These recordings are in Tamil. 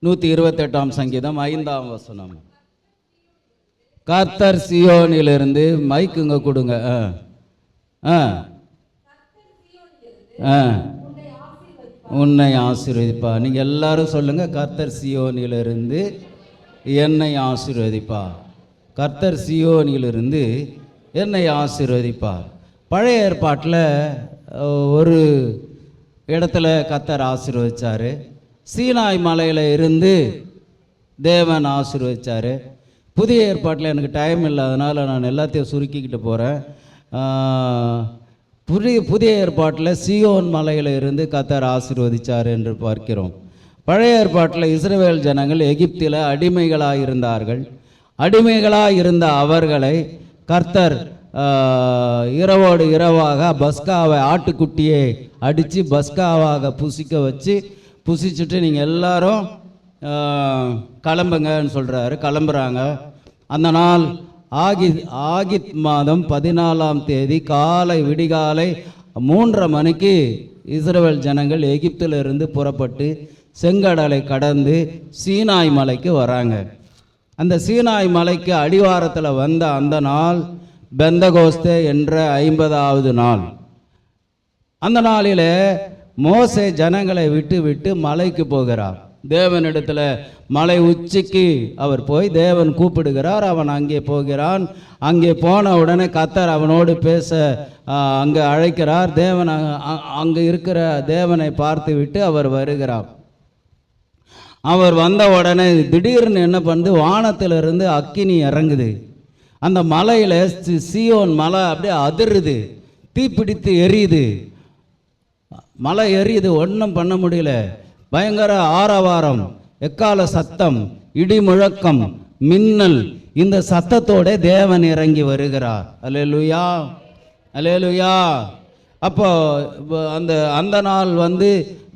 128ஆம் சங்கீதம் 5ஆம் வசனம். கர்த்தர் சீயோனிலிருந்து மைக்குங்க கொடுங்க. உன்னை ஆசீர்வதிப்பா. நீங்கள் எல்லாரும் சொல்லுங்க, கர்த்தர் சீயோனிலிருந்து என்னை ஆசீர்வதிப்பா. கர்த்தர் சீயோனிலிருந்து என்னை ஆசீர்வதிப்பா. பழைய ஏற்பாட்டில் ஒரு இடத்துல கர்த்தர் ஆசீர்வதிச்சார். சீனாய் மலையில் இருந்து தேவன் ஆசீர்வதிச்சார். புதிய ஏற்பாட்டில் எனக்கு டைம் இல்லாதனால நான் எல்லாத்தையும் சுருக்கிக்கிட்டு போகிறேன். புதிய ஏற்பாட்டில் சீயோன் மலையில் இருந்து கர்த்தர் ஆசீர்வதிச்சார் என்று பார்க்கிறோம். பழைய ஏற்பாட்டில் இஸ்ரவேல் ஜனங்கள் எகிப்தில் அடிமைகளாக இருந்தார்கள். அடிமைகளாக இருந்த அவர்களை கர்த்தர் இரவோடு இரவாக பஸ்காவை, ஆட்டுக்குட்டியை அடித்து பஸ்காவாக புசிக்க வச்சு, புசிச்சுட்டு நீங்கள் எல்லாரும் கிளம்புங்கன்னு சொல்கிறாரு. கிளம்புறாங்க. அந்த நாள் ஆகித் மாதம் 14ஆம் தேதி விடிகாலை 3:30 மணிக்கு இஸ்ரவேல் ஜனங்கள் எகிப்திலிருந்து புறப்பட்டு செங்கடலை கடந்து சீனாய் மலைக்கு வராங்க. அந்த சீனாய் மலைக்கு அடிவாரத்தில் வந்த அந்த நாள் பெந்தகோஸ்தே என்ற 50ஆவது நாள். அந்த நாளில் மோசே ஜனங்களை விட்டு மலைக்கு போகிறார். தேவனிடத்தில் மலை உச்சிக்கு அவர் போய் தேவன் கூப்பிடுகிறார். அவன் அங்கே போகிறான். அங்கே போன உடனே கர்த்தர் அவனோடு பேச அங்கே அழைக்கிறார். தேவன் அங்கே இருக்கிற தேவனை பார்த்து விட்டு அவர் வருகிறார். அவர் வந்த உடனே திடீர்னு என்ன பண்ணுது, வானத்திலிருந்து அக்கினி இறங்குது. அந்த மலையில் சீயோன் மலை அப்படியே அதிருது, தீப்பிடித்து எரியுது. மலை எரியுது, ஒன்றும் பண்ண முடியல. பயங்கர ஆரவாரம், எக்கால சத்தம், இடி முழக்கம், மின்னல். இந்த சத்தத்தோட தேவன் இறங்கி வருகிறார். அல்லேலூயா, அல்லேலூயா. அப்போ அந்த நாள்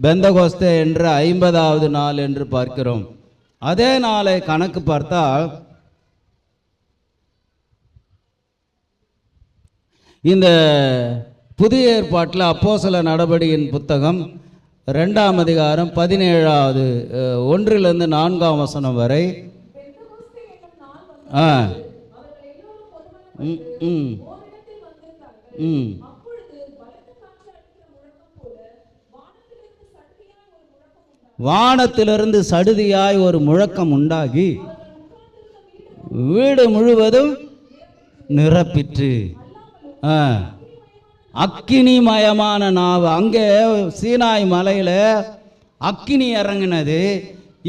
பெந்தகோஸ்தே என்ற 50ஆவது நாள் என்று பார்க்கிறோம். அதே நாளை கணக்கு பார்த்தால் இந்த புதிய ஏற்பாட்டில் அப்போஸ்தலர் நடபடியின் புத்தகம் 2ஆம் அதிகாரம் 17வது 1 - 4 வசனம் வரை வானத்திலிருந்து சடுதியாய் ஒரு முழக்கம் உண்டாகி வீடு முழுவதும் நிரப்பிற்று. அக்கினிமயமான நாவு. அங்கே சீனாய் மலையில் அக்கினி இறங்கினது,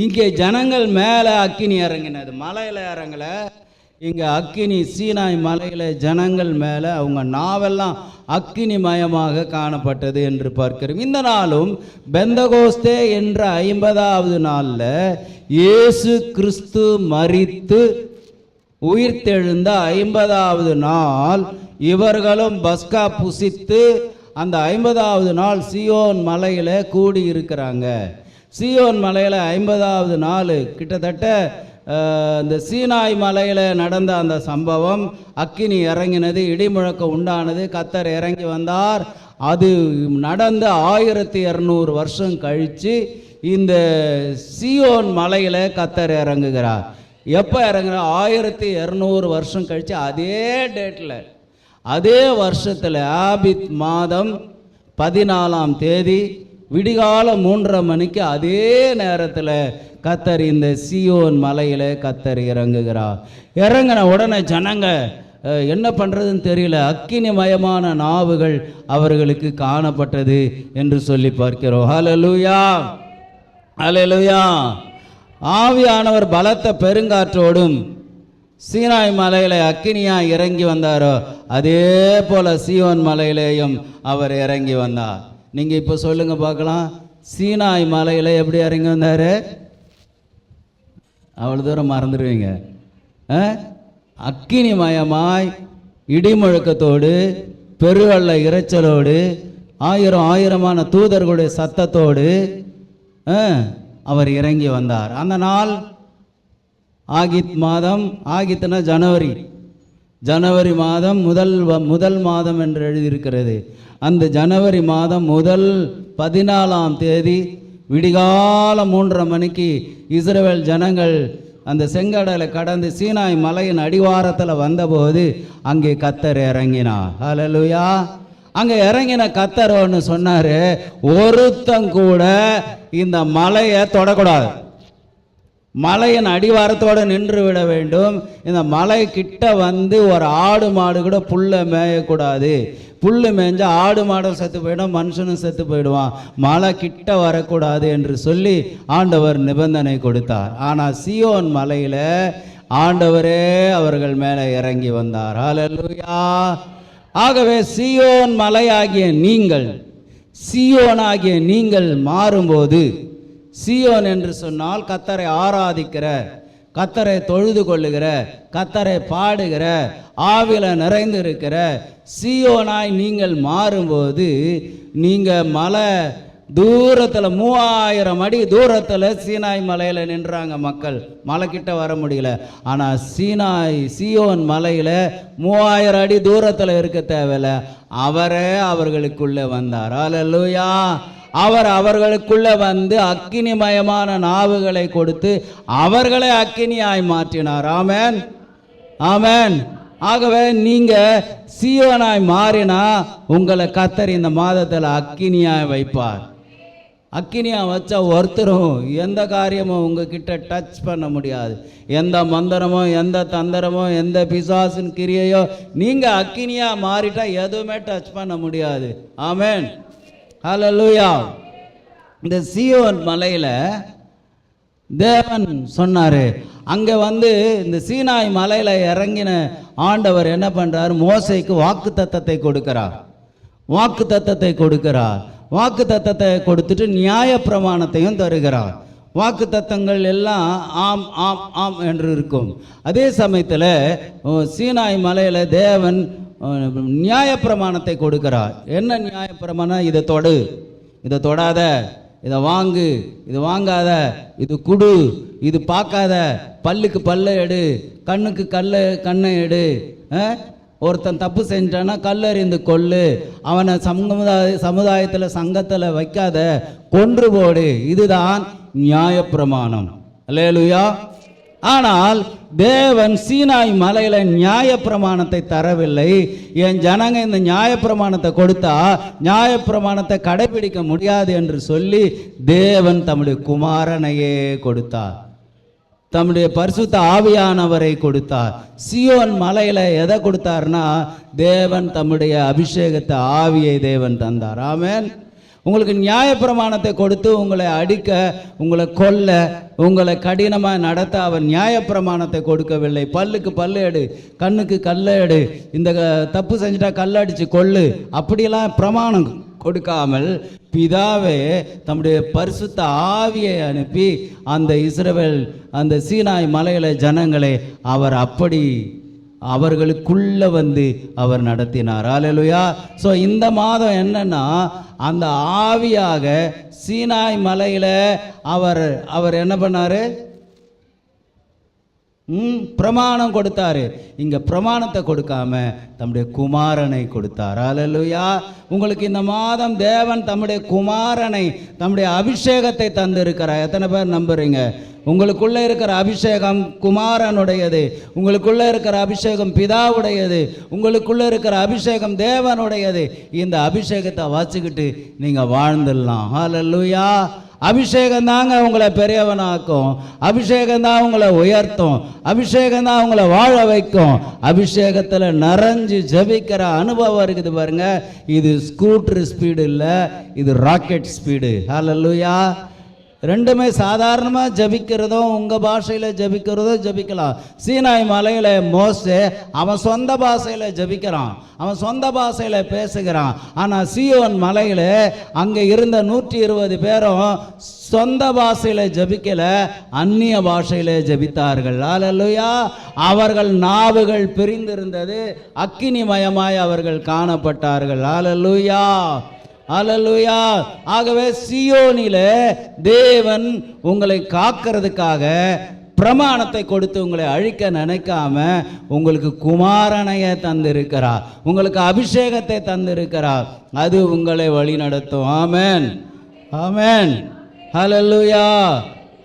இங்கே ஜனங்கள் மேலே அக்கினி இறங்கினது. மலையில் இறங்கல, இங்கே அக்கினி சீனாய் மலையில் ஜனங்கள் மேலே அவங்க நாவெல்லாம் அக்கினிமயமாக காணப்பட்டது என்று பார்க்கிறோம். இந்த நாளும் பெந்தகோஸ்தே என்ற 50ஆவது நாளில் இயேசு கிறிஸ்து மரித்து உயிர்த்தெழுந்த 50ஆவது நாள். இவர்களும் பஸ்கா புசித்து அந்த 50ஆவது நாள் சீயோன் மலையில் கூடி இருக்கிறாங்க. சீயோன் மலையில் 50ஆவது நாள் கிட்டத்தட்ட இந்த சீனாய் மலையில் நடந்த அந்த சம்பவம், அக்கினி இறங்கினது, இடிமுழக்கம் உண்டானது, கர்த்தர் இறங்கி வந்தார். அது நடந்த 1200 வருஷம் கழித்து இந்த சீயோன் மலையில் கர்த்தர் இறங்குகிறார். எப்போ இறங்குறார்? 1200 வருஷம் கழித்து அதே டேட்டில், அதே வருஷத்தில் ஆபித் மாதம் 14ஆம் தேதி விடிகால 3:30 மணிக்கு அதே நேரத்தில் கர்த்தர் இந்த சீயோன் மலையில் கர்த்தர் இறங்குகிறார். இறங்கின உடனே ஜனங்க என்ன பண்ணுறதுன்னு தெரியல, அக்கினிமயமான நாவுகள் அவர்களுக்கு காணப்பட்டது என்று சொல்லி பார்க்கிறோம். ஹல்லேலூயா, ஹல்லேலூயா. ஆவியானவர் பலத்த பெருங்காற்றோடும் சீனாய் மலையில் அக்கினியாக இறங்கி வந்தாரோ அதே போல் சீயோன் மலையிலேயும் அவர் இறங்கி வந்தார். நீங்கள் இப்போ சொல்லுங்க பார்க்கலாம், சீனாய் மலையில் எப்படி இறங்கி வந்தார்? அவ்வளோ தூரம் மறந்துடுவீங்க. அக்கினிமயமாய் இடிமுழக்கத்தோடு பெருவெள்ள இரைச்சலோடு ஆயிரமான தூதர்களுடைய சத்தத்தோடு அவர் இறங்கி வந்தார். அந்த நாள் ஆகித் மாதம். ஆகித்னா ஜனவரி மாதம் முதல் மாதம் என்று எழுதியிருக்கிறது. அந்த ஜனவரி மாதம் முதல் 14ஆம் தேதி விடிகால 3:30 மணிக்கு இஸ்ரவேல் ஜனங்கள் அந்த செங்கடலை கடந்து சீனாய் மலையின் அடிவாரத்தில் வந்தபோது அங்கே கர்த்தர் இறங்கினார். ஹல்லேலூயா. அங்கே இறங்கின கர்த்தர் ஒன்று சொன்னார், ஒருத்தன் கூட இந்த மலையை தொடக்கூடாது, மலையின் அடிவாரத்தோடு நின்று விட வேண்டும். இந்த மலை கிட்ட வந்து ஒரு ஆடு மாடு கூட புல்லை மேயக்கூடாது. புல்லு மேய்ஞ்சா ஆடு மாடும் செத்து போயிடும், மனுஷனும் செத்து போயிடுவான். மலை கிட்ட வரக்கூடாது என்று சொல்லி ஆண்டவர் நிபந்தனை கொடுத்தார். ஆனால் சீயோன் மலையில் ஆண்டவரே அவர்கள் மேலே இறங்கி வந்தார். ஹல்லேலூயா. ஆகவே சீயோன் மலையாகிய நீங்கள், சீயோனாகிய நீங்கள் மாறும்போது, சீயோன் என்று சொன்னால் கர்த்தரை ஆராதிக்கிற, கர்த்தரை தொழுது கொள்ளுகிற, கர்த்தரை பாடுகிற, ஆவில நிறைந்து இருக்கிற சீயோனாய் நீங்கள் மாறும்போது, நீங்கள் மலை தூரத்தில் 3000 அடி தூரத்தில் சீனாய் மலையில் நின்றாங்க மக்கள். மலை கிட்ட வர முடியல. ஆனால் சீயோன் மலையில் 3000 அடி தூரத்தில் இருக்க தேவையில்லை, அவரே அவர்களுக்குள்ளே வந்தார். ஹல்லேலூயா. அவர் அவர்களுக்குள்ள வந்து அக்கினிமயமான நாவுகளை கொடுத்து அவர்களை அக்கினியாய் மாற்றினார். ஆமென், ஆமென். ஆகவே நீங்க சீயோனாய் மாறினா உங்களை கர்த்தர் இந்த மாதத்தில் அக்கினியாய் வைப்பார். அக்கினியா வச்சா ஒருத்தரும் எந்த காரியமும் உங்ககிட்ட டச் பண்ண முடியாது. எந்த மந்திரமோ, எந்த தந்திரமோ, எந்த பிசாசின் கிரியையோ, நீங்க அக்கினியா மாறிட்டா எதுவுமே டச் பண்ண முடியாது. ஆமென், ஹல்லேலூயா. இந்த சீயோன் மலையில் தேவன் சொன்னார், அங்கே வந்து இந்த சீனாய் மலையில் இறங்கின ஆண்டவர் என்ன பண்ணுறார், மோசேக்கு வாக்கு தத்தத்தை கொடுக்கிறார். வாக்கு தத்தத்தை கொடுக்கிறார். வாக்கு தத்தத்தை கொடுத்துட்டு நியாய பிரமாணத்தையும் தருகிறார். வாக்கு தத்தங்கள் எல்லாம் ஆம் ஆம் ஆம் என்று இருக்கும். அதே சமயத்தில் சீனாய் மலையில் தேவன் நியாயப்பிரமாணத்தை கொடுக்கிறார். என்ன நியாயப்பிரமாணம்? இதை தொடு, இதை தொடாத, இதை வாங்கு, இது வாங்காத, இது குடு, இது பார்க்காத, பல்லுக்கு பல்லை எடு, கண்ணுக்கு கண்ணை எடு, ஒருத்தன் தப்பு செஞ்சானா கல்லறிந்து கொள்ளு, அவனை சமுதாயத்தில் சங்கத்தில் வைக்காத, கொன்று போடு. இதுதான் நியாயப்பிரமாணம். அல்லேலூயா. ஆனால் தேவன் சீனாய் மலையில நியாயப்பிரமாணத்தை தரவில்லை. என் ஜனங்க இந்த நியாயப்பிரமாணத்தை கொடுத்தா நியாயப்பிரமாணத்தை கடைபிடிக்க முடியாது என்று சொல்லி தேவன் தம்முடைய குமாரனையே கொடுத்தார், தம்முடைய பரிசுத்த ஆவியானவரை கொடுத்தார். சீயோன் மலையில எதை கொடுத்தார்னா தேவன் தம்முடைய அபிஷேகத்தை, ஆவியை தேவன் தந்தார். ஆமென். உங்களுக்கு நியாயப்பிரமாணத்தை கொடுத்து உங்களை அடிக்க, உங்களை கொல்ல, உங்களை கடினமாக நடத்த அவர் நியாயப்பிரமாணத்தை கொடுக்கவில்லை. பல்லுக்கு பல்லு எடு, கண்ணுக்கு கல்லை எடு, இந்த தப்பு செஞ்சுட்டா கல்லடிச்சு கொள்ளு, அப்படியெல்லாம் பிரமாணம் கொடுக்காமல் பிதாவே தம்முடைய பரிசுத்த ஆவியை அனுப்பி அந்த இஸ்ரவேல் அந்த சீனாய் மலையில ஜனங்களை அவர் அப்படி அவர்களுக்குள்ள வந்து அவர் நடத்தினார். அல்லேலூயா. ஸோ இந்த மாதம் என்னன்னா, அந்த ஆவியாக சீனாய் மலையில அவர் என்ன பண்ணாரு, பிரமாணம் கொடுத்தாரு. இங்க பிரமாணத்தை கொடுக்காம தம்முடைய குமாரனை கொடுத்தார். அல்லேலூயா. உங்களுக்கு இந்த மாதம் தேவன் தம்முடைய குமாரனை, தம்முடைய அபிஷேகத்தை தந்திருக்கிறார். எத்தனை பேர் நம்புறீங்க? உங்களுக்குள்ள இருக்கிற அபிஷேகம் குமாரனுடையது, உங்களுக்குள்ள இருக்கிற அபிஷேகம் பிதாவுடையது, உங்களுக்குள்ள இருக்கிற அபிஷேகம் தேவனுடையது. இந்த அபிஷேகத்தை வச்சுக்கிட்டு நீங்க வாழ்ந்துடலாம். ஹல்லேலூயா. அபிஷேகம் தாங்க உங்களை பெரியவனாக்கும், அபிஷேகம் தான் உங்களை உயர்த்தும், அபிஷேகம் தான் உங்களை வாழ வைக்கும். அபிஷேகத்தில் நிறைஞ்சு ஜபிக்கிற அனுபவம் இருக்குது பாருங்க. இது ஸ்கூட்டர் ஸ்பீடு இல்லை, இது ராக்கெட் ஸ்பீடு. ஹல்லேலூயா. ரெண்டுமே சாதாரணமாக ஜபிக்கிறதும் உங்கள் பாஷையில் ஜபிக்கிறதும் ஜபிக்கலாம். சீனாய் மலையில் மோசே அவன் சொந்த பாஷையில் ஜபிக்கிறான், அவன் சொந்த பாஷையில் பேசுகிறான். ஆனால் சீயோன் மலையில் அங்கே இருந்த 120 பேரும் சொந்த பாஷையில் ஜபிக்கல, அந்நிய பாஷையில் ஜபித்தார்கள். அல்லேலூயா. அவர்கள் நாவுகள் பிரிந்திருந்தது, அக்கினிமயமாய் அவர்கள் காணப்பட்டார்கள். அல்லேலூயா, அல்லேலூயா. ஆகவே சீயோனிலே தேவன் உங்களை காக்கிறதுக்காக பிரமாணத்தை கொடுத்து உங்களை அழிக்க நினைக்காம உங்களுக்கு குமாரனையை தந்திருக்கிறார், உங்களுக்கு அபிஷேகத்தை தந்திருக்கிறார். அது உங்களை வழி நடத்தும். ஆமென், ஆமென். ஹல்லேலூயா,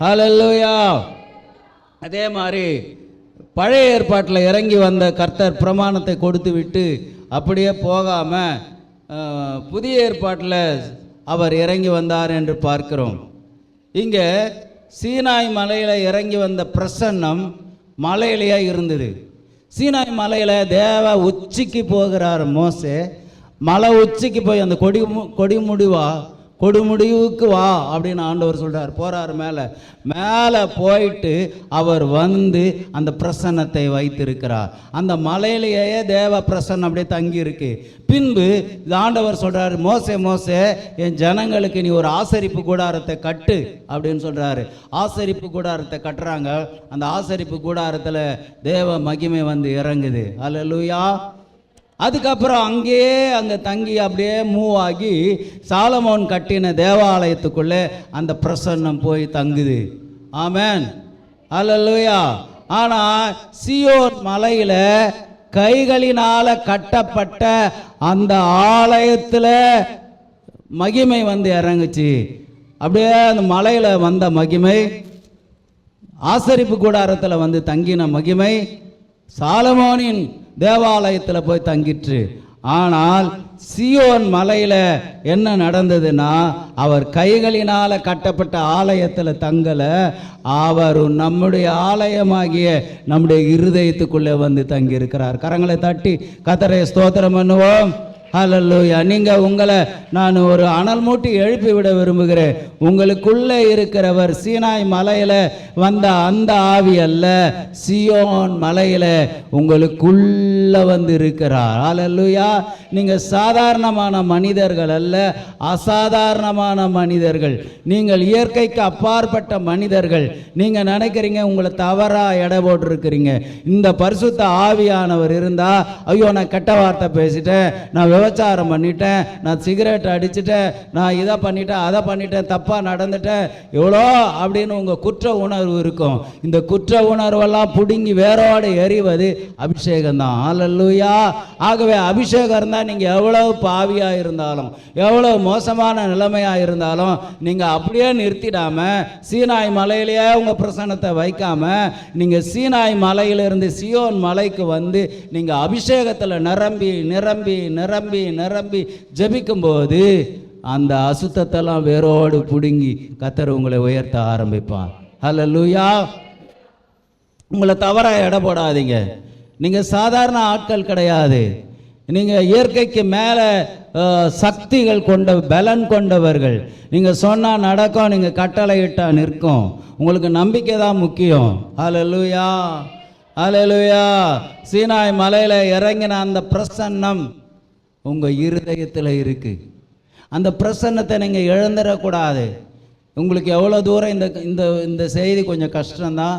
ஹல்லேலூயா. அதே மாதிரி பழைய ஏற்பாட்டில் இறங்கி வந்த கர்த்தர் பிரமாணத்தை கொடுத்து விட்டு அப்படியே போகாமல் புதிய ஏற்பாட்டில் அவர் இறங்கி வந்தார் என்று பார்க்கிறோம். இங்கே சீனாய் மலையில் இறங்கி வந்த பிரசன்னம் மலையிலேயே இருந்தது. சீனாய் மலையில் தேவ உச்சிக்கு போகிறார் மோசே. மலை உச்சிக்கு போய் அந்த கொடுமுடிவுக்கு வா அப்படின்னு ஆண்டவர் சொல்கிறார். போகிறார் மேலே போயிட்டு அவர் வந்து அந்த பிரசன்னத்தை வைத்திருக்கிறார். அந்த மலையிலேயே தேவ பிரசன்னம் அப்படியே தங்கி இருக்கு. பின்பு ஆண்டவர் சொல்கிறார், மோசே மோசே, என் ஜனங்களுக்கு நீ ஒரு ஆசரிப்பு கூடாரத்தை கட்டு அப்படின்னு சொல்கிறாரு. ஆசரிப்பு கூடாரத்தை கட்டுறாங்க. அந்த ஆசரிப்பு கூடாரத்தில் தேவ மகிமை வந்து இறங்குது. அல்லேலூயா. அதுக்கப்புறம் அங்கே தங்கி அப்படியே மூவ் ஆகி சாலமோன் கட்டின தேவாலயத்துக்குள்ளே அந்த பிரசன்னம் போய் தங்குது. ஆமென், அல்லேலூயா. ஆனால் சீயோன் மலையில் கைகளினால கட்டப்பட்ட அந்த ஆலயத்தில் மகிமை வந்து இறங்குச்சு. அப்படியே அந்த மலையில் வந்த மகிமை, ஆசரிப்பு கூடாரத்தில் வந்து தங்கின மகிமை சாலமோனின் தேவாலயத்தில் போய் தங்கிற்று. ஆனால் சீயோன் மலையில் என்ன நடந்ததுன்னா, அவர் கைகளினால் கட்டப்பட்ட ஆலயத்தில் தங்கலை, அவர் நம்முடைய ஆலயமாகிய நம்முடைய இருதயத்துக்குள்ளே வந்து தங்கி இருக்கிறார். கரங்களை தட்டி கர்த்தரை ஸ்தோத்திரம் பண்ணுவோம். ஹல்லேலூயா. நீங்கள் உங்களை நான் ஒரு அனல் மூட்டி எழுப்பி விட விரும்புகிறேன். உங்களுக்குள்ளே இருக்கிறவர் சீனாய் மலையில் வந்த அந்த ஆவி அல்ல, சீயோன் மலையில் உங்களுக்குள்ள வந்து இருக்கிறார். ஹல்லேலூயா. நீங்கள் சாதாரணமான மனிதர்கள் அல்ல, அசாதாரணமான மனிதர்கள். நீங்கள் இயற்கைக்கு அப்பாற்பட்ட மனிதர்கள். நீங்கள் நினைக்கிறீங்க உங்களை தவறாக எடை போட்டிருக்கிறீங்க. இந்த பரிசுத்த ஆவியானவர் இருந்தால், ஐயோ நான் கெட்ட வார்த்தை பேசிட்டேன், நான் விபச்சாரம் பண்ணிட்டேன், நான் சிகரெட் அடிச்சுட்டேன், நான் இதை பண்ணிட்டேன், அதை பண்ணிட்டேன், தப்பாக நடந்துட்டேன், எவ்வளோ அப்படின்னு உங்கள் குற்ற உணர்வு இருக்கும். இந்த குற்ற உணர்வெல்லாம் பிடுங்கி வேரோடு எறிவது அபிஷேகம் தான். அல்லேலூயா. ஆகவே அபிஷேகம் இருந்தால் நீங்கள் எவ்வளவு பாவியாக இருந்தாலும், எவ்வளோ மோசமான நிலைமையாக இருந்தாலும், நீங்கள் அப்படியே நிறுத்திடாமல் சீனாய் மலையிலேயே உங்கள் பிரசன்னத்தை வைக்காமல் நீங்கள் சீனாய் மலையிலிருந்து சியோன் மலைக்கு வந்து நீங்கள் அபிஷேகத்தில் நிரம்பி நிரம்பி நிரம்பி நிரம்பி ஜெபிக்கும் போது அந்த அசுத்தத்தெல்லாம் வேரோடு பிடுங்கி கர்த்தர் உங்களை உயர்த்த ஆரம்பிப்பான். ஹல்லேலூயா. உங்களை தவறாக எடை போடாதீங்க. நீங்கள் சாதாரண ஆட்கள் கிடையாது. நீங்கள் இயற்கைக்கு மேலே சக்திகள் கொண்ட பலன் கொண்டவர்கள். நீங்கள் சொன்னால் நடக்கும், நீங்கள் கட்டளையிட்டா நிற்கும். உங்களுக்கு நம்பிக்கை தான் முக்கியம். ஹல்லேலூயா, ஹல்லேலூயா. சீனாய் மலையில் இறங்கின அந்த பிரசன்னம் உங்கள் இருதயத்தில் இருக்குது. அந்த பிரசன்னத்தை நீங்கள் இழந்துடக்கூடாது. உங்களுக்கு எவ்வளோ தூரம் இந்த செய்தி கொஞ்சம் கஷ்டம்தான்.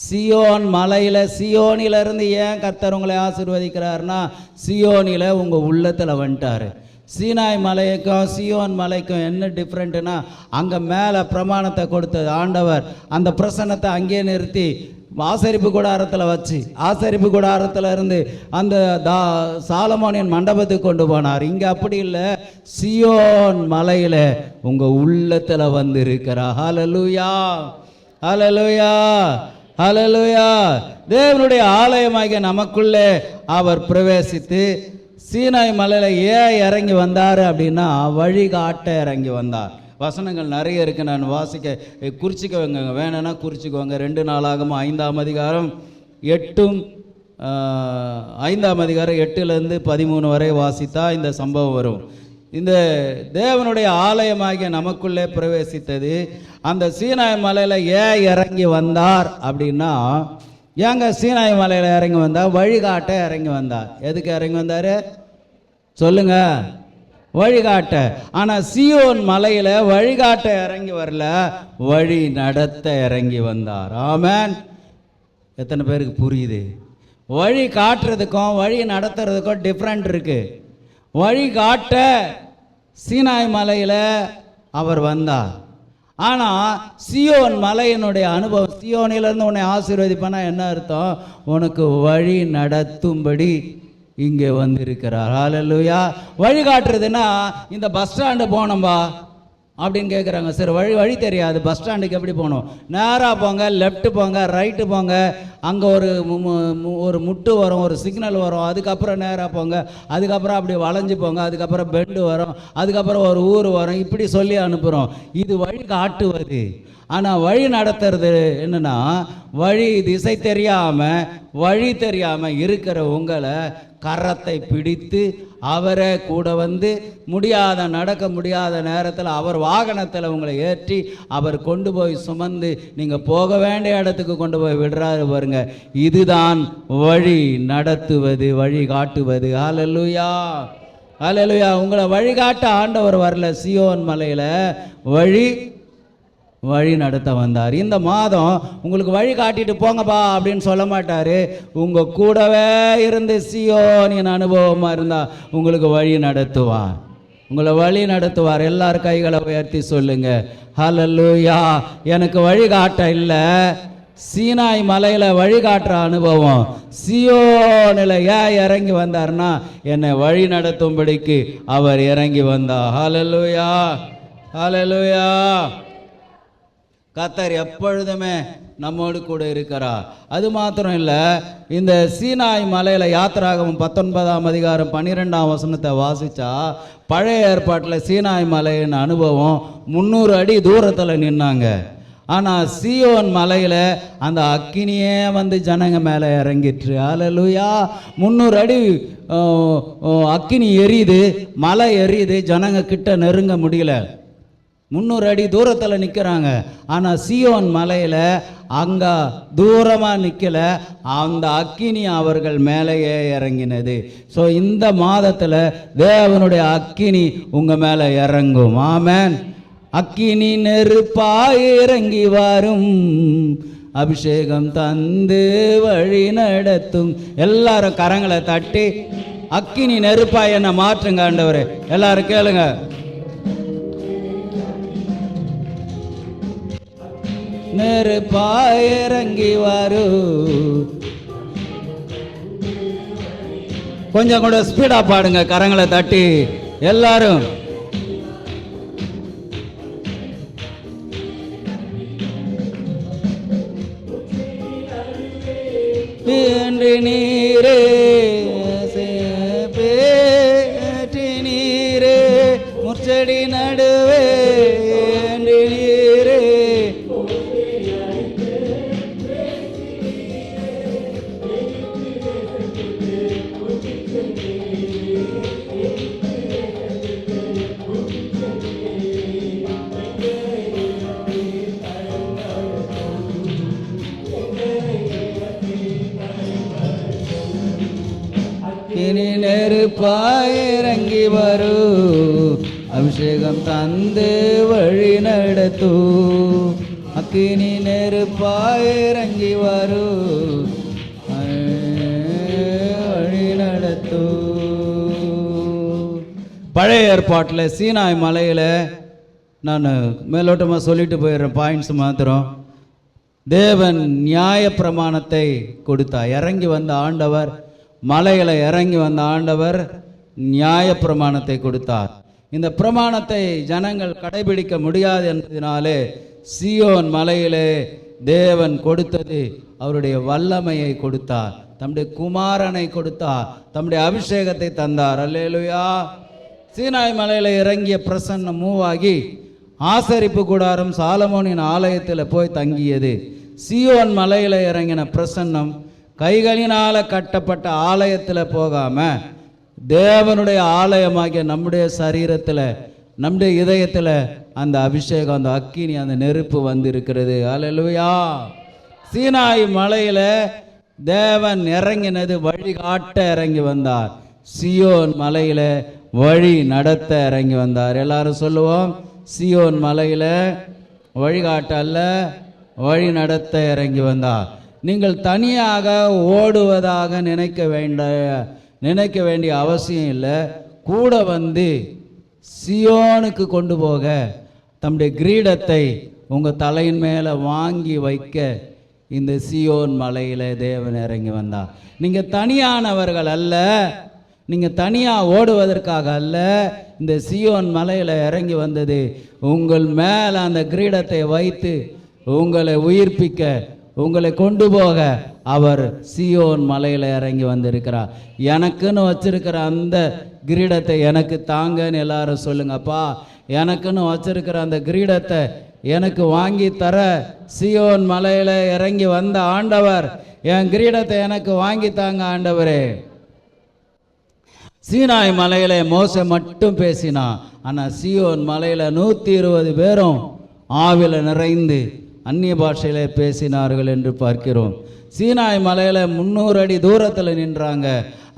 சியோன் மலையில், சியோனிலிருந்து ஏன் கர்த்தர் உங்களை ஆசீர்வதிக்கிறார்னா, சியோனில் உங்கள் உள்ளத்தில் வந்துட்டார். சீனாய் மலைக்கும் சியோன் மலைக்கும் என்ன டிஃப்ரெண்ட்டுனா, அங்கே மேலே பிரமாணத்தை கொடுத்தது ஆண்டவர், அந்த பிரசன்னத்தை அங்கேயே நிறுத்தி ஆசரிப்பு கூடாரத்தில் வச்சு, ஆசரிப்பு கூடாரத்தில் இருந்து அந்த சாலமோனின் மண்டபத்துக்கு கொண்டு போனார். இங்கே அப்படி இல்லை, சியோன் மலையில் உங்கள் உள்ளத்தில் வந்து இருக்கிறார். ஹல்லேலூயா, ஹல்லேலூயா, ஹல்லேலூயா. தேவனுடைய ஆலயமாகிய நமக்குள்ளே அவர் பிரவேசித்து சீனாய் மலையில் ஏன் இறங்கி வந்தார் அப்படின்னா, வழிகாட்ட இறங்கி வந்தார். வசனங்கள் நிறைய இருக்குது, நான் வாசிக்க குறிச்சிக்கோங்க, வேணும்னா குறிச்சிக்கோங்க. 2 நாளாகமம் 5ஆம் அதிகாரம் 8 13 வரை வாசித்தா இந்த சம்பவம் வரும். இந்த தேவனுடைய ஆலயமாகிய நமக்குள்ளே பிரவேசித்தது. அந்த சீனாய் மலையில் ஏன் இறங்கி வந்தார் அப்படின்னா, ஏங்க சீனாய் மலையில் இறங்கி வந்தார்? வழிகாட்ட இறங்கி வந்தார். எதுக்கு இறங்கி வந்தார் சொல்லுங்க? வழிகாட்ட. ஆனால் சியோன் மலையில் வழிகாட்ட இறங்கி வரல, வழி நடத்த இறங்கி வந்தார். ஆமென். எத்தனை பேருக்கு புரியுது? வழி காட்டுறதுக்கும் வழி நடத்துறதுக்கும் டிஃப்ரெண்ட் இருக்கு. வழி காட்ட சீனாய் மலையில் அவர் வந்தார். ஆனால் சியோன் மலையினுடைய அனுபவம், சியோனிலிருந்து உன்னை ஆசீர்வதிப்பானா என்ன அர்த்தம்? உனக்கு வழி நடத்தும்படி இங்கே வந்திருக்கிறார். ஹல்லேலூயா. வழிகாட்டுறதுன்னா, இந்த பஸ் ஸ்டாண்டு போனோம்பா, அப்படின்னு கேட்குறாங்க. சரி, வழி தெரியாது, பஸ் ஸ்டாண்டுக்கு எப்படி போகணும்? நேராக போங்க, லெஃப்ட்டு போங்க, ரைட்டு போங்க, அங்கே ஒரு முட்டு வரும், ஒரு சிக்னல் வரும், அதுக்கப்புறம் நேராக போங்க, அதுக்கப்புறம் அப்படி வளைஞ்சு போங்க, அதுக்கப்புறம் பெண்டு வரும், அதுக்கப்புறம் ஒரு ஊர் வரும், இப்படி சொல்லி அனுப்புகிறோம். இது வழி காட்டுவது. ஆனால் வழி நடத்துறது என்னன்னா, திசை வழி தெரியாமல் இருக்கிற உங்களை கரத்தை பிடித்து அவரை கூட வந்து நடக்க முடியாத நேரத்தில் அவர் வாகனத்தில் உங்களை ஏற்றி அவர் கொண்டு போய் சுமந்து நீங்கள் போக வேண்டிய இடத்துக்கு கொண்டு போய் விடுறாரு பாருங்க. இதுதான் வழி நடத்துவது, வழி காட்டுவது. ஹல்லேலூயா, ஹல்லேலூயா. உங்களை வழிகாட்ட ஆண்டவர் வரல, சீயோன் மலையில் வழி நடத்த வந்தார். இந்த மாதம் உங்களுக்கு வழி காட்டிட்டு போங்கப்பா அப்படின்னு சொல்ல மாட்டார். உங்கள் கூடவே இருந்து சீயோனின் அனுபவமாக இருந்தால் உங்களுக்கு வழி நடத்துவார், உங்களை வழி நடத்துவார். எல்லாரும் கைகளை உயர்த்தி சொல்லுங்க, ஹல்லேலூயா. எனக்கு வழிகாட்ட இல்லை, சீனாய் மலையில் வழிகாட்டுற அனுபவம். சீயோனில் ஏன் இறங்கி வந்தார்னா, என்னை வழி நடத்தும்படிக்கு அவர் இறங்கி வந்தார். ஹல்லேலூயா, ஹல்லேலூயா. கர்த்தர் எப்பொழுதுமே நம்மோடு கூட இருக்கிறார். அது மாத்திரம் இல்லை, இந்த சீனாய் மலையில் யாத்திராகமம் 19ஆம் அதிகாரம் 12ஆம் வசனத்தை வாசித்தா, பழைய ஏற்பாட்டில் சீனாய் மலையின் அனுபவம் 300 அடி தூரத்தில் நின்னாங்க. ஆனால் சீயோன் மலையில் அந்த அக்கினியே வந்து ஜனங்க மேலே இறங்கிட்டு. ஹல்லேலூயா. 300 அடி அக்கினி எரியுது, மலை எரியுது, ஜனங்க கிட்ட நெருங்க முடியல, 300 அடி தூரத்தில் நிற்கிறாங்க. ஆனால் சீயோன் மலையில் அங்கே தூரமாக நிற்கல, அந்த அக்கினி அவர்கள் மேலேயே இறங்கினது. ஸோ இந்த மாதத்தில் தேவனுடைய அக்கினி உங்கள் மேலே இறங்கும். ஆமென். அக்கினி நெருப்பாய் இறங்கி வரும், அபிஷேகம் தந்து வழி நடத்தும். எல்லாரும் கரங்களை தட்டி அக்கினி நெருப்பாய் என்ன மாற்றுங்க ஆண்டவரே. எல்லாரும் கேளுங்க. நெருப்பாய் இறங்கி வரும். கொஞ்சம் கூட ஸ்பீடா பாடுங்க, கரங்களை தட்டி எல்லாரும். நீரே நீரே முச்சடி நடுவே நீரே நெருப்பாய் இறங்கி வரு, அபிஷேகம் தந்து வழி நடத்து. அக்கினி நெருப்பாய் இறங்கி வரு, வழி நடத்து. பழைய ஏற்பாட்டில் சீனாய் மலையில் நான் மேலோட்டமாக சொல்லிட்டு போயிடுறேன், பாயிண்ட்ஸ் மாத்திரம். தேவன் நியாய பிரமாணத்தை கொடுத்தார். இறங்கி வந்த ஆண்டவர், மலையில் இறங்கி வந்த ஆண்டவர் நியாய பிரமாணத்தை கொடுத்தார். இந்த பிரமாணத்தை ஜனங்கள் கடைபிடிக்க முடியாது என்பதனாலே சீயோன் மலையிலே தேவன் கொடுத்தது அவருடைய வல்லமையை கொடுத்தார், தம்முடைய குமாரனை கொடுத்தார், தம்முடைய அபிஷேகத்தை தந்தார். அல்லேலூயா. சீனாய் மலையில் இறங்கிய பிரசன்னம் மூவாகி ஆசரிப்பு கூடாரம் சாலமோனின் ஆலயத்தில் போய் தங்கியது. சீயோன் மலையில் இறங்கின பிரசன்னம் கைகளினால் கட்டப்பட்ட ஆலயத்தில் போகாம தேவனுடைய ஆலயமாகிய நம்முடைய சரீரத்தில், நம்முடைய இதயத்தில் அந்த அபிஷேகம், அந்த அக்கினி, அந்த நெருப்பு வந்து இருக்கிறது. அல்லேலூயா. சீனாய் மலையில் தேவன் இறங்கினது வழிகாட்ட இறங்கி வந்தார். சீயோன் மலையில் வழி நடத்த இறங்கி வந்தார். எல்லாரும் சொல்லுவோம், சீயோன் மலையில் வழிகாட்ட அல்ல, வழி நடத்த இறங்கி வந்தார். நீங்கள் தனியாக ஓடுவதாக நினைக்க வேண்டிய அவசியம் இல்லை. கூட வந்து சீயோனுக்கு கொண்டு போக, தம்முடைய கிரீடத்தை உங்கள் தலையின் மேலே வாங்கி வைக்க இந்த சீயோன் மலையில் தேவன் இறங்கி வந்தார். நீங்கள் தனியானவர்கள் அல்ல, நீங்கள் தனியாக ஓடுவதற்காக அல்ல, இந்த சீயோன் மலையில் இறங்கி வந்தது உங்கள் மேலே அந்த கிரீடத்தை வைத்து உங்களை உயிர்ப்பிக்க, உங்களை கொண்டு போக அவர் சீயோன் மலையில் இறங்கி வந்திருக்கிறார். எனக்குன்னு வச்சிருக்கிற அந்த கிரீடத்தை எனக்கு தாங்கன்னு எல்லாரும் சொல்லுங்கப்பா. எனக்குன்னு வச்சிருக்கிற அந்த கிரீடத்தை எனக்கு வாங்கி தர சீயோன் மலையில் இறங்கி வந்த ஆண்டவர், என் கிரீடத்தை எனக்கு வாங்கி தாங்க ஆண்டவரே. சீனாய் மலையில மோசே மட்டும் பேசினான். ஆனால் சீயோன் மலையில் 120 பேரும் ஆவில நிறைந்து அந்நிய பாஷையில பேசினார்கள் என்று பார்க்கிறோம். சீனாய் மலையில் 300 அடி தூரத்தில் நின்றாங்க.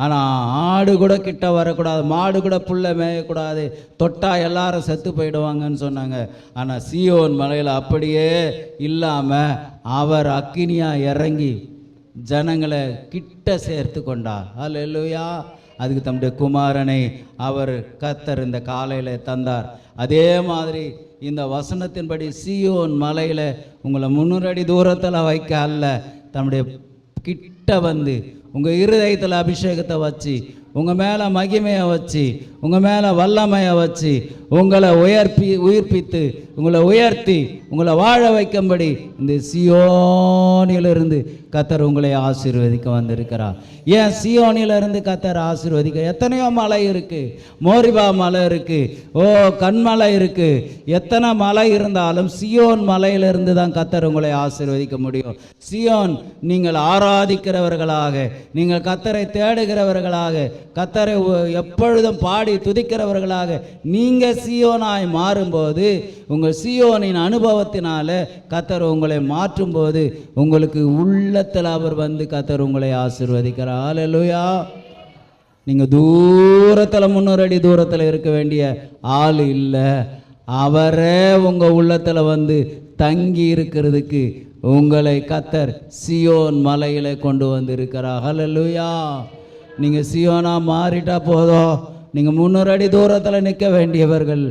ஆனால் ஆடு கூட கிட்ட வரக்கூடாது, மாடு கூட புல்லை மேயக்கூடாது, தொட்டா எல்லாரும் செத்து போயிடுவாங்கன்னு சொன்னாங்க. ஆனால் சீயோன் மலையில் அப்படியே இல்லாமல் அவர் அக்கினியாக இறங்கி ஜனங்களை கிட்ட சேர்த்து கொண்டார். அல்லேலூயா. அதுக்கு தம்முடைய குமாரனை அவர் கர்த்தர் இந்த காலையில் தந்தார். அதே மாதிரி இந்த வசனத்தின்படி சீயோன் மலையில் உங்களை 300 அடி தூரத்தில் வைக்க அல்ல, தம்முடைய கிட்ட வந்து உங்கள் இருதயத்தில் அபிஷேகத்தை வச்சு, உங்கள் மேலே மகிமையை வச்சு, உங்கள் மேலே வல்லமையை வச்சு, உங்களை உயிர்ப்பித்து உங்களை உயர்த்தி உங்களை வாழ வைக்கும்படி இந்த சீயோனிலிருந்து கர்த்தர் உங்களை ஆசீர்வதிக்க வந்திருக்கிறார். ஏன் சீயோனிலிருந்து கர்த்தர் ஆசீர்வதிக்க? எத்தனையோ மலை இருக்குது, மோரிபா மலை இருக்குது, கண்மலை இருக்குது. எத்தனை மலை இருந்தாலும் சீயோன் மலையிலிருந்து தான் கர்த்தர் உங்களை ஆசீர்வதிக்க முடியும். சீயோன் நீங்கள் ஆராதிக்கிறவர்களாக, நீங்கள் கர்த்தரை தேடுகிறவர்களாக, கர்த்தரை எப்பொழுதும் பாடி துதிக்கிறவர்களாக நீங்கள் சீயோனாய் மாறும்போது, உங்கள் சீயோனின் அனுபவத்தினால கர்த்தர் உங்களை மாற்றும்போது உங்களுக்கு உள்ளத்தில் அவர் வந்து கர்த்தர் உங்களை ஆசீர்வதிக்கிறார். அல்லேலூயா. நீங்கள் தூரத்தில் 300 அடி தூரத்தில் இருக்க வேண்டிய ஆள் இல்லை, அவரே உங்கள் உள்ளத்தில் வந்து தங்கி இருக்கிறதுக்கு உங்களை கர்த்தர் சீயோன் மலையில் கொண்டு வந்து இருக்கிறார். அல்லேலூயா. நீங்கள் சீயோனா மாறிட்டா போதும், நீங்கள் 300 அடி தூரத்தில் நிற்க வேண்டியவர்கள்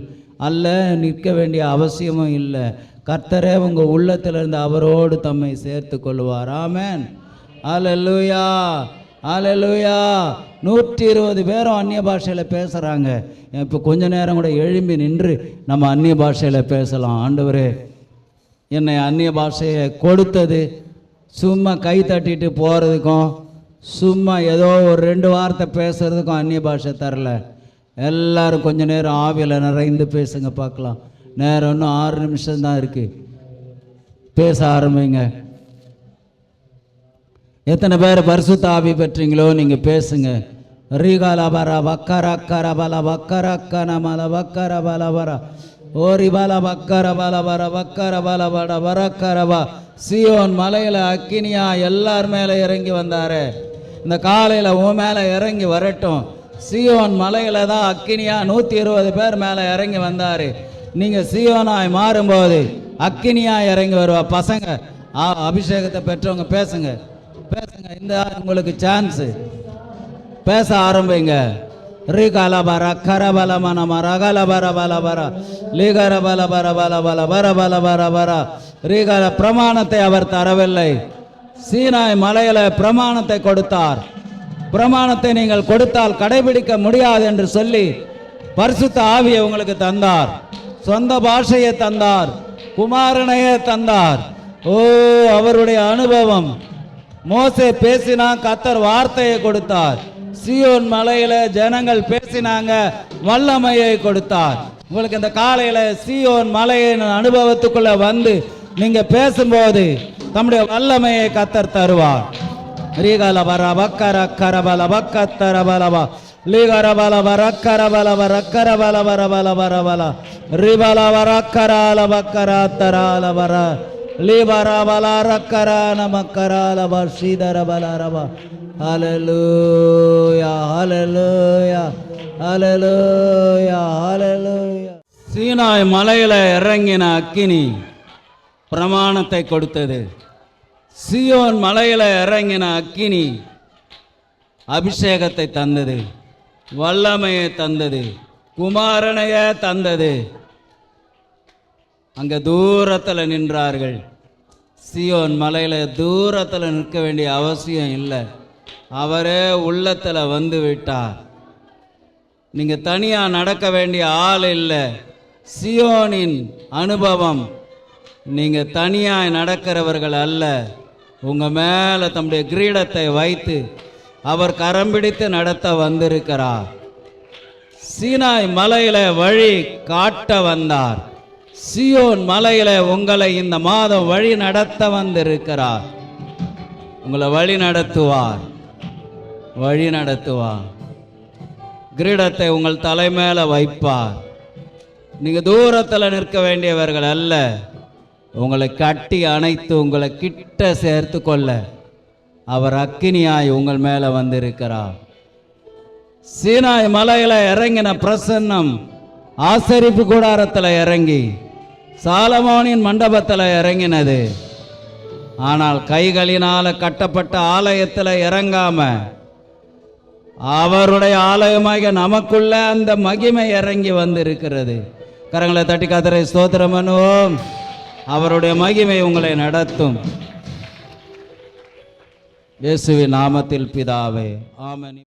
அல்ல, நிற்க வேண்டிய அவசியமும் இல்லை. கர்த்தரே உங்கள் உள்ளத்திலிருந்து அவரோடு தம்மை சேர்த்து கொள்வார். ஆமென். அல்லேலூயா. அல்லேலூயா. 120 பேரும் அந்நிய பாஷையில் பேசுகிறாங்க. இப்போ கொஞ்ச நேரம் கூட எழும்பி நின்று நம்ம அந்நிய பாஷையில் பேசலாம். ஆண்டவரே, என்னை அந்நிய பாஷையை கொடுத்தது சும்மா கை தட்டிட்டு போகிறதுக்கும், சும்மா ஏதோ ஒரு 2 வார்த்தை பேசுகிறதுக்கும் அந்நிய பாஷை தரல. எல்லாரும் கொஞ்ச நேரம் ஆவியில் நிறைந்து பேசுங்க பார்க்கலாம். நேரம் இன்னும் 6 நிமிஷம் தான் இருக்குது. பேச ஆரம்பிங்க. எத்தனை பேர் பரிசுத்த ஆவி பெற்றீங்களோ நீங்கள் பேசுங்க. ரீகால பர வக்கர கர பல வக்கர கனமல வக்கர பல வர ஓரி பல வக்கர பல வர வக்கர பல வட வரக்கரவா. சீயோன் மலையில் அக்கினியா எல்லார் மேலே இறங்கி வந்தாரு. இந்த காலையில் உன் மேலே இறங்கி வரட்டும். சீயோன் மலையில் தான் அக்கினியா 120 பேர் மேலே இறங்கி வந்தார். நீங்கள் சீயோனாய் மாறும்போது அக்கினியா இறங்கி வருவா. பசங்க அபிஷேகத்தை பெற்றவங்க பேசுங்க, பேசுங்க. இந்த உங்களுக்கு சான்ஸு, பேச ஆரம்பிங்க. ரீகால பர கரபல மனம ரகல பர பல பர லீகர பல பர பல பல பர பல பர பர ரீகால. பிரமாணத்தை அவர் தரவில்லை. சீனாய் மலையில பிரமாணத்தை கொடுத்தார். பிரமாணத்தை நீங்கள் கொடுத்தால் கடைபிடிக்க முடியாது என்று சொல்லி பரிசுத்த ஆவியை உங்களுக்கு தந்தார். சொந்த பாஷையை தந்தார், குமாரனையே தந்தார். அவருடைய அனுபவம். மோசே பேசினா, கர்த்தர் வார்த்தையை கொடுத்தார். சீயோன் மலையில ஜனங்கள் பேசினாங்க, வல்லமையை கொடுத்தார். உங்களுக்கு இந்த காலையில சீயோன் மலையின் அனுபவத்துக்குள்ள வந்து நீங்க பேசும்போது தம்முடைய வல்லமையை கர்த்தர் தருவார். ரீகால வர வக்கர கரபல வக்கத்தர பலவா லீகர பல வரக்கர பல வரக்கர பல வர பல வர பல ரிபல வரக்கரால வக்கராத்தரால வர லீபர பல ரக்கர நமக்கரால வர்ஷீதர பல ரவ. ஹல்லேலூயா, ஹல்லேலூயா, ஹல்லேலூயா, ஹல்லேலூயா. சீனாய் மலையில இறங்கின அக்கினி பிரமாணத்தை கொடுத்தது. சீயோன் மலையில இறங்கின அக்கினி அபிஷேகத்தை தந்தது, வல்லமையை தந்தது, குமாரனையே தந்தது. அங்க தூரத்தில் நின்றார்கள். சீயோன் மலையில தூரத்தில் நிற்க வேண்டிய அவசியம் இல்லை. அவரே உள்ளத்தில் வந்து விட்டார். நீங்க தனியா நடக்க வேண்டிய ஆள் இல்லை. சியோனின் அனுபவம், நீங்க தனியாய் நடக்கிறவர்கள் அல்ல. உங்க மேல தம்முடைய கிரீடத்தை வைத்து அவர் கரம் பிடித்து நடத்த வந்திருக்கிறார். சீனாய் மலையில வழி காட்ட வந்தார். சியோன் மலையில உங்களை இந்த மாதம் வழி நடத்த வந்திருக்கிறார். உங்களை வழி நடத்துவார், வழி நடத்துவார். கிரீடத்தை உங்கள் தலை மேல வைப்பார். நீங்க தூரத்தில் நிற்க வேண்டியவர்கள் அல்ல. உங்களை கட்டி அணைத்து உங்களை கிட்ட சேர்த்து கொள்ள அவர் அக்கினியாய் உங்கள் மேல வந்திருக்கிறார். சீனாய் மலையில இறங்கின பிரசன்னம் ஆசரிப்பு கூடாரத்தில் இறங்கி சாலமோனின் மண்டபத்தில் இறங்கினது. ஆனால் கைகளினால கட்டப்பட்ட ஆலயத்தில் இறங்காம அவருடைய ஆலயமாக நமக்குள்ள அந்த மகிமை இறங்கி வந்திருக்கிறது. கரங்களை தட்டி கர்த்தரை ஸ்தோத்திரம் பண்ணுவோம். அவருடைய மகிமை உங்களை நடத்தும். இயேசுவின் நாமத்தில் பிதாவே, ஆமென்.